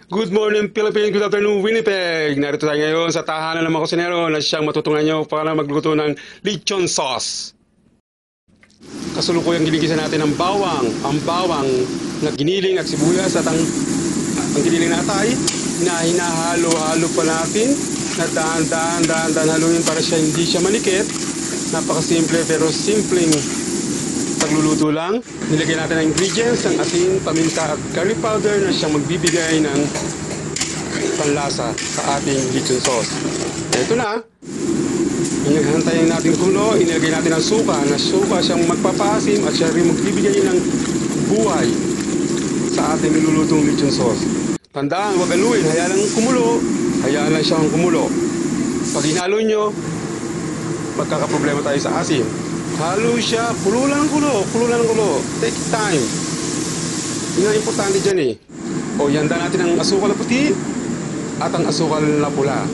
Good morning, Philippines. Good afternoon, Winnipeg. Narito tayo ngayon sa tahanan ng mga kusinero na siyang matutungan nyo para magluto ng lechon sauce. Kasulukuyang ginigisa natin ang bawang na giniling at sibuyas at ang giniling na atay na hinahalo-halo pa natin na dahan-dahan haluin para hindi siya manikit. Napakasimple pero simpleng pagluluto lang. Nilagay natin ang ingredients ng asin, paminta at curry powder na siyang magbibigay ng panlasa sa ating lechon sauce. Ito na. Hintayin natin kulo, inilagay natin ang suka na suka siyang magpapasim at siya rin magbibigay ng buhay sa ating nilulutong lechon sauce. Tandaan, huwag haluin, hayaan lang kumulo, hayaan lang siyang kumulo. Pag hinalo nyo, magkakaproblema tayo sa asim. Halo siya, kulo lang ng kulo. Take time. Yun ang importante dyan eh. O, yanda natin ang asukal na puti at ang asukal na pula.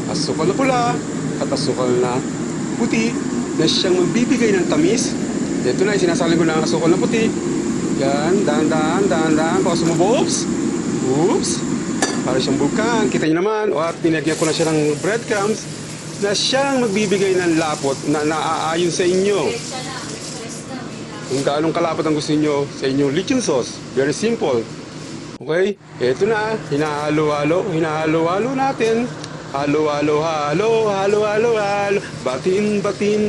Asukal na pula at asukal na puti na siyang magbibigay ng tamis. Ito na, sinasalin ko na ang asukal na puti. Yan, dahan-dahan. Baka sumubo, oops. Para siyang bulkan, kita nyo naman. O, at binagyan ko na siya ng breadcrumbs na siyang magbibigay ng lapot na naaayon sa inyo. Kung gaano kalapot ang gusto niyo sa inyong lechon sauce. Very simple. Okay? Ito na. Hinahalo-halo natin. Halo. Batin. Bati.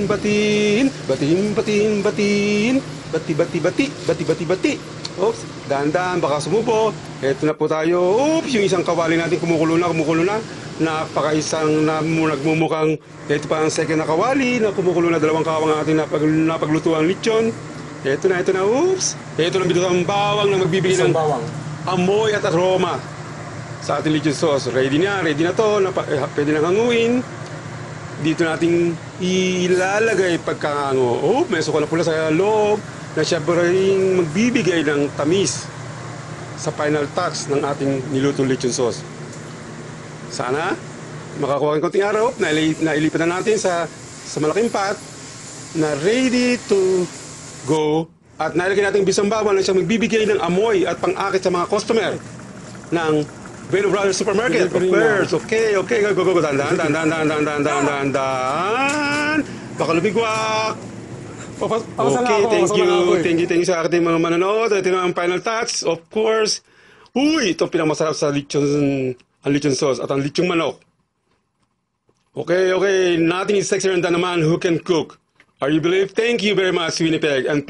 Oops. Dahan-dahan. Baka sumubo. Ito na po tayo. Oops. Yung isang kawali natin kumukulo na. Napaka-isang nagmumukhang ito pa ang second na kawali na kumukulo na dalawang kawang ating napaglutuang lechon. Ito na, oops. Ito na bito ang bawang na magbibigay ng amoy at aroma sa ating lechon sauce. Ready na to. Pwede nang hanguin. Dito nating ilalagay pagkakango. Oh, may suka na pula sa loob na siya rin magbibigay ng tamis sa final touch ng ating nilutong lechon sauce. Sana makakuha ng konting araw, nailipat na natin sa malaking pot na ready to go. At nailagay natin bisang bawang na siya magbibigay ng amoy at pang-akit sa mga customer ng Bueno Brothers Supermarket. Of course, okay, go. Dahan. Baka lumigwak. Okay, thank you sa ating mga manonood. Ito na ang final touch, of course. Uy, ito pinakamasarap sa lechon sauce at ang lechong manok. Okay. Nothing is sexier than a man who can cook. Are you believe? Thank you very much, Winnipeg and